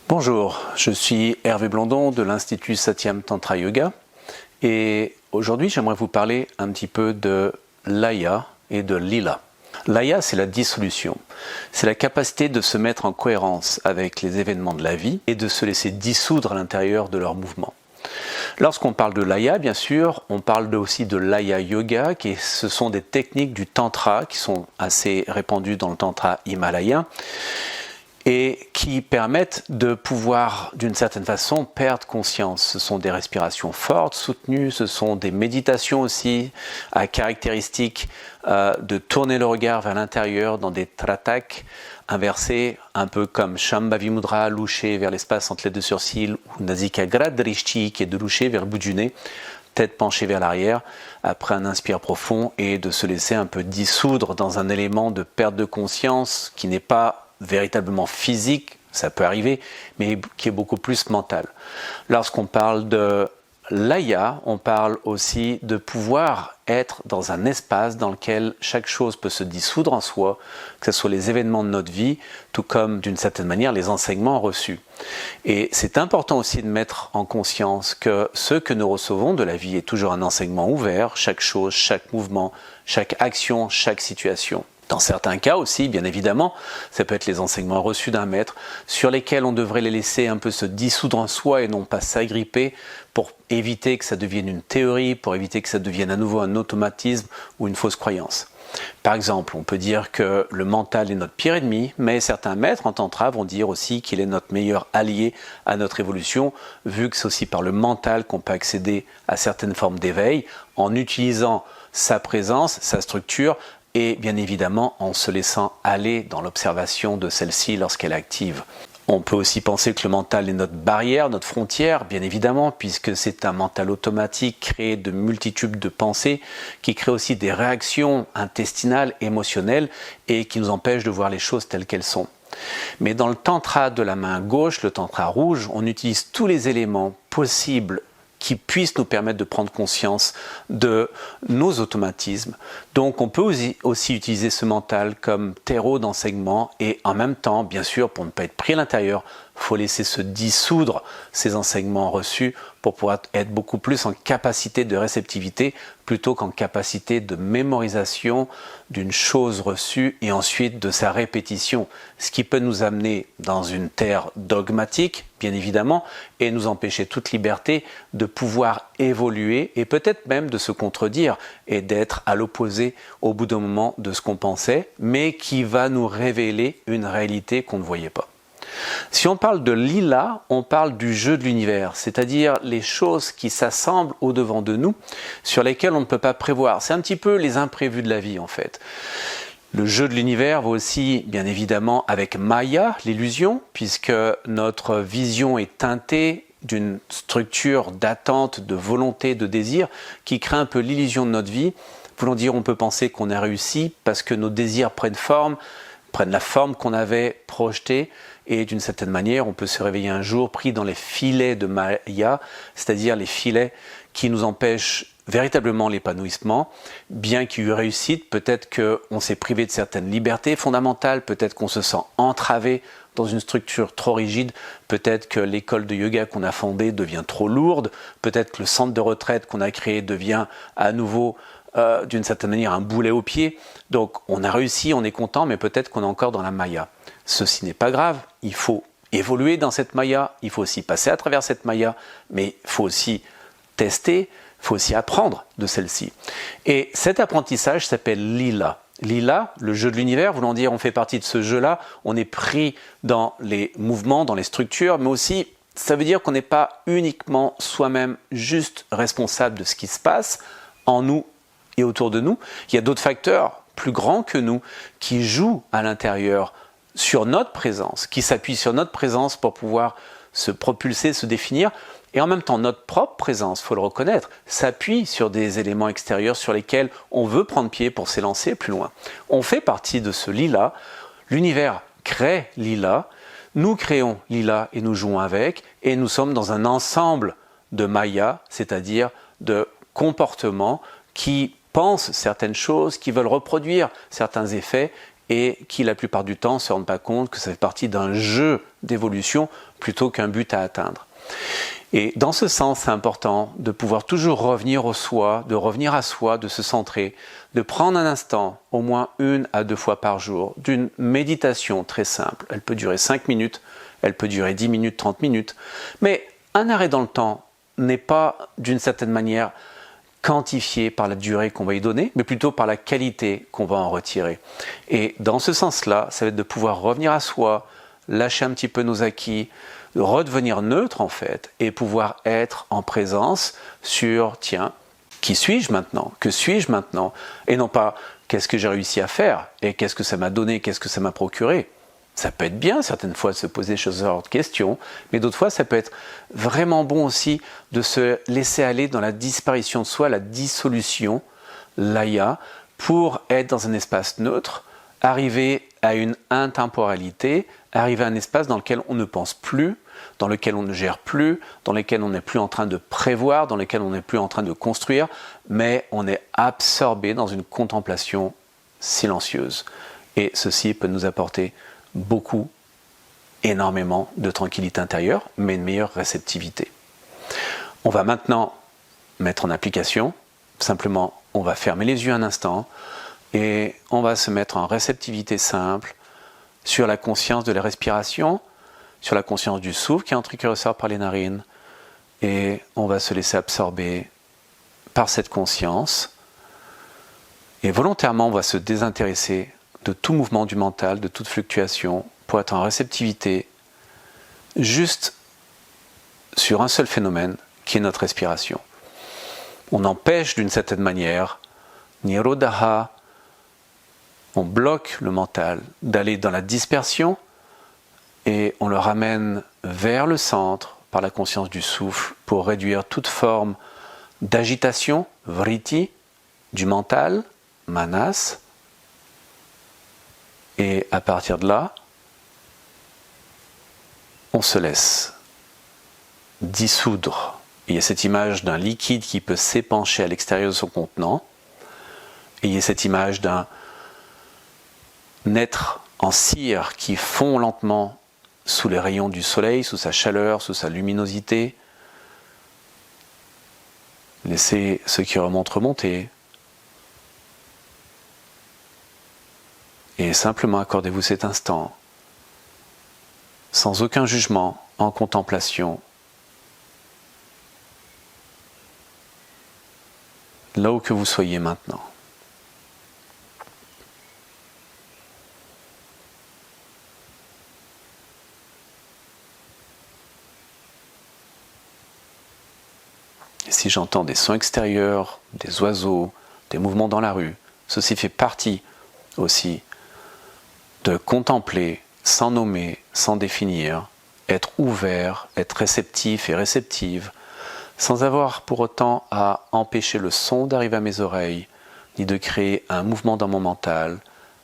Bonjour, je suis Hervé Blandon de l'Institut Satyam Tantra Yoga et aujourd'hui j'aimerais vous parler un petit peu de Laya et de Lila. Laya, c'est la dissolution, c'est la capacité de se mettre en cohérence avec les événements de la vie et de se laisser dissoudre à l'intérieur de leurs mouvements. Lorsqu'on parle de Laya, bien sûr, on parle aussi de Laya Yoga, ce sont des techniques du Tantra qui sont assez répandues dans le Tantra himalayen et qui permettent de pouvoir, d'une certaine façon, perdre conscience. Ce sont des respirations fortes, soutenues, ce sont des méditations aussi à caractéristiques de tourner le regard vers l'intérieur dans des tratak inversés, un peu comme Shambhavi Mudra, louché vers l'espace entre les deux sourcils, ou Nasikagra Drishti, qui est de loucher vers le bout du nez, tête penchée vers l'arrière, après un inspire profond, et de se laisser un peu dissoudre dans un élément de perte de conscience qui n'est pas véritablement physique, ça peut arriver, mais qui est beaucoup plus mental. Lorsqu'on parle de Laya, on parle aussi de pouvoir être dans un espace dans lequel chaque chose peut se dissoudre en soi, que ce soit les événements de notre vie, tout comme d'une certaine manière les enseignements reçus. Et c'est important aussi de mettre en conscience que ce que nous recevons de la vie est toujours un enseignement ouvert, chaque chose, chaque mouvement, chaque action, chaque situation. Dans certains cas aussi, bien évidemment, ça peut être les enseignements reçus d'un maître sur lesquels on devrait les laisser un peu se dissoudre en soi et non pas s'agripper pour éviter que ça devienne une théorie, pour éviter que ça devienne à nouveau un automatisme ou une fausse croyance. Par exemple, on peut dire que le mental est notre pire ennemi, mais certains maîtres en tantra vont dire aussi qu'il est notre meilleur allié à notre évolution, vu que c'est aussi par le mental qu'on peut accéder à certaines formes d'éveil en utilisant sa présence, sa structure, et bien évidemment en se laissant aller dans l'observation de celle-ci lorsqu'elle est active. On peut aussi penser que le mental est notre barrière, notre frontière, bien évidemment, puisque c'est un mental automatique créé de multitudes de pensées, qui crée aussi des réactions intestinales, émotionnelles, et qui nous empêchent de voir les choses telles qu'elles sont. Mais dans le tantra de la main gauche, le tantra rouge, on utilise tous les éléments possibles qui puissent nous permettre de prendre conscience de nos automatismes. Donc on peut aussi utiliser ce mental comme terreau d'enseignement et en même temps, bien sûr, pour ne pas être pris à l'intérieur, il faut laisser se dissoudre ces enseignements reçus pour pouvoir être beaucoup plus en capacité de réceptivité plutôt qu'en capacité de mémorisation d'une chose reçue et ensuite de sa répétition, ce qui peut nous amener dans une terre dogmatique, bien évidemment, et nous empêcher toute liberté de pouvoir évoluer et peut-être même de se contredire et d'être à l'opposé au bout d'un moment de ce qu'on pensait, mais qui va nous révéler une réalité qu'on ne voyait pas. Si on parle de Lila, on parle du jeu de l'univers, c'est-à-dire les choses qui s'assemblent au-devant de nous, sur lesquelles on ne peut pas prévoir. C'est un petit peu les imprévus de la vie en fait. Le jeu de l'univers va aussi, bien évidemment, avec Maya, l'illusion, puisque notre vision est teintée d'une structure d'attente, de volonté, de désir, qui crée un peu l'illusion de notre vie. Voulant dire, on peut penser qu'on a réussi parce que nos désirs prennent la forme qu'on avait projetée, et d'une certaine manière, on peut se réveiller un jour pris dans les filets de Maya, c'est-à-dire les filets qui nous empêchent véritablement l'épanouissement. Bien qu'il y ait eu réussite, peut-être qu'on s'est privé de certaines libertés fondamentales, peut-être qu'on se sent entravé dans une structure trop rigide, peut-être que l'école de yoga qu'on a fondée devient trop lourde, peut-être que le centre de retraite qu'on a créé devient à nouveau d'une certaine manière un boulet au pied. Donc on a réussi, on est content, mais peut-être qu'on est encore dans la Maya. Ceci n'est pas grave, il faut évoluer dans cette Maya, il faut aussi passer à travers cette Maya, mais il faut aussi tester, il faut aussi apprendre de celle-ci. Et cet apprentissage s'appelle Lila. Lila, le jeu de l'univers, voulant dire on fait partie de ce jeu-là, on est pris dans les mouvements, dans les structures, mais aussi ça veut dire qu'on n'est pas uniquement soi-même juste responsable de ce qui se passe en nous et autour de nous. Il y a d'autres facteurs plus grands que nous qui jouent à l'intérieur sur notre présence, qui s'appuient sur notre présence pour pouvoir se propulser, se définir. Et en même temps, notre propre présence, il faut le reconnaître, s'appuie sur des éléments extérieurs sur lesquels on veut prendre pied pour s'élancer plus loin. On fait partie de ce Lila. L'univers crée Lila. Nous créons Lila et nous jouons avec. Et nous sommes dans un ensemble de Maya, c'est-à-dire de comportements qui pensent certaines choses, qui veulent reproduire certains effets et qui la plupart du temps ne se rendent pas compte que ça fait partie d'un jeu d'évolution plutôt qu'un but à atteindre. Et dans ce sens, c'est important de pouvoir toujours revenir au soi, de revenir à soi, de se centrer, de prendre un instant, au moins 1 à 2 fois par jour, d'une méditation très simple. Elle peut durer 5 minutes, elle peut durer 10 minutes, 30 minutes, mais un arrêt dans le temps n'est pas d'une certaine manière quantifié par la durée qu'on va y donner, mais plutôt par la qualité qu'on va en retirer. Et dans ce sens-là, ça va être de pouvoir revenir à soi, lâcher un petit peu nos acquis, de redevenir neutre en fait, et pouvoir être en présence sur, tiens, qui suis-je maintenant? Que suis-je maintenant? Et non pas, qu'est-ce que j'ai réussi à faire? Et qu'est-ce que ça m'a donné? Qu'est-ce que ça m'a procuré? Ça peut être bien certaines fois de se poser ce genre de questions, mais d'autres fois ça peut être vraiment bon aussi de se laisser aller dans la disparition de soi, la dissolution, l'aya, pour être dans un espace neutre, arriver à une intemporalité, arriver à un espace dans lequel on ne pense plus, dans lequel on ne gère plus, dans lequel on n'est plus en train de prévoir, dans lequel on n'est plus en train de construire, mais on est absorbé dans une contemplation silencieuse. Et ceci peut nous apporter beaucoup, énormément de tranquillité intérieure, mais une meilleure réceptivité. On va maintenant mettre en application, simplement on va fermer les yeux un instant et on va se mettre en réceptivité simple sur la conscience de la respiration, sur la conscience du souffle qui entre et qui ressort par les narines, et on va se laisser absorber par cette conscience, et volontairement on va se désintéresser de tout mouvement du mental, de toute fluctuation, pour être en réceptivité juste sur un seul phénomène qui est notre respiration. On empêche d'une certaine manière, Nirodha, on bloque le mental d'aller dans la dispersion et on le ramène vers le centre par la conscience du souffle pour réduire toute forme d'agitation, vritti, du mental, manas. Et à partir de là, on se laisse dissoudre. Il y a cette image d'un liquide qui peut s'épancher à l'extérieur de son contenant. Et il y a cette image d'un être en cire qui fond lentement sous les rayons du soleil, sous sa chaleur, sous sa luminosité. Laissez ce qui remonte remonter. Et simplement accordez-vous cet instant, sans aucun jugement, en contemplation, là où que vous soyez maintenant. Et si j'entends des sons extérieurs, des oiseaux, des mouvements dans la rue, ceci fait partie aussi de contempler sans nommer, sans définir, être ouvert, être réceptif et réceptive, sans avoir pour autant à empêcher le son d'arriver à mes oreilles, ni de créer un mouvement dans mon mental,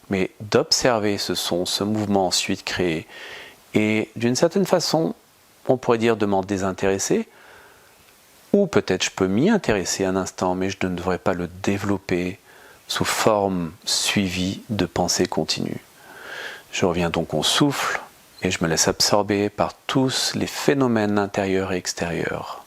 mais d'observer ce son, ce mouvement ensuite créé, et d'une certaine façon, on pourrait dire de m'en désintéresser, ou peut-être je peux m'y intéresser un instant, mais je ne devrais pas le développer sous forme suivie de pensée continue. Je reviens donc au souffle et je me laisse absorber par tous les phénomènes intérieurs et extérieurs.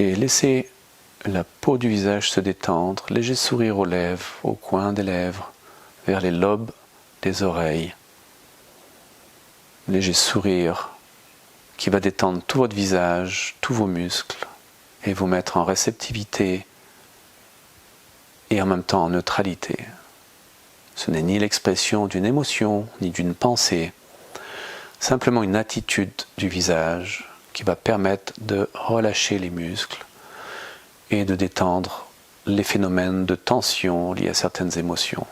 Et laissez la peau du visage se détendre, léger sourire aux lèvres, au coin des lèvres, vers les lobes des oreilles. Léger sourire qui va détendre tout votre visage, tous vos muscles, et vous mettre en réceptivité et en même temps en neutralité. Ce n'est ni l'expression d'une émotion, ni d'une pensée, simplement une attitude du visage qui va permettre de relâcher les muscles et de détendre les phénomènes de tension liés à certaines émotions.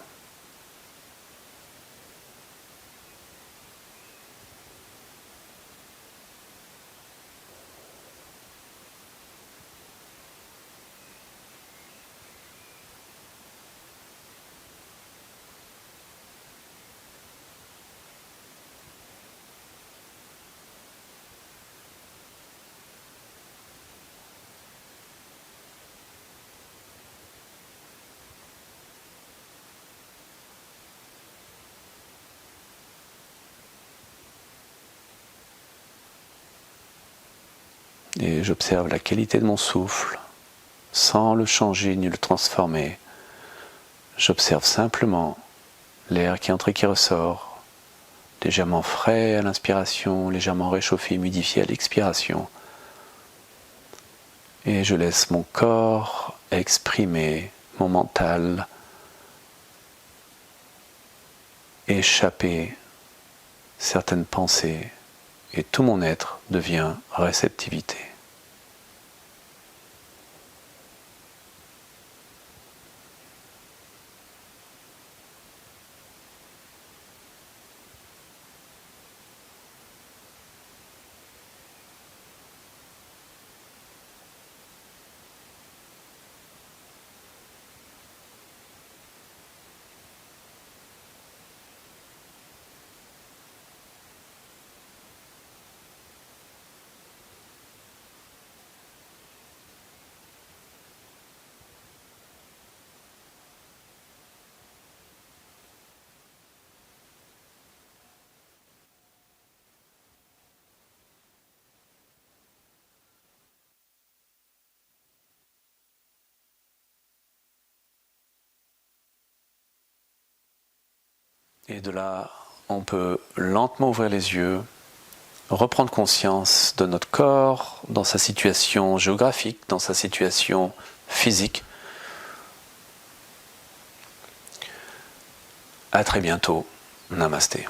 Et j'observe la qualité de mon souffle, sans le changer ni le transformer. J'observe simplement l'air qui entre et qui ressort, légèrement frais à l'inspiration, légèrement réchauffé, humidifié à l'expiration. Et je laisse mon corps exprimer, mon mental échapper certaines pensées, et tout mon être devient réceptivité. Et de là, on peut lentement ouvrir les yeux, reprendre conscience de notre corps, dans sa situation géographique, dans sa situation physique. À très bientôt. Namasté.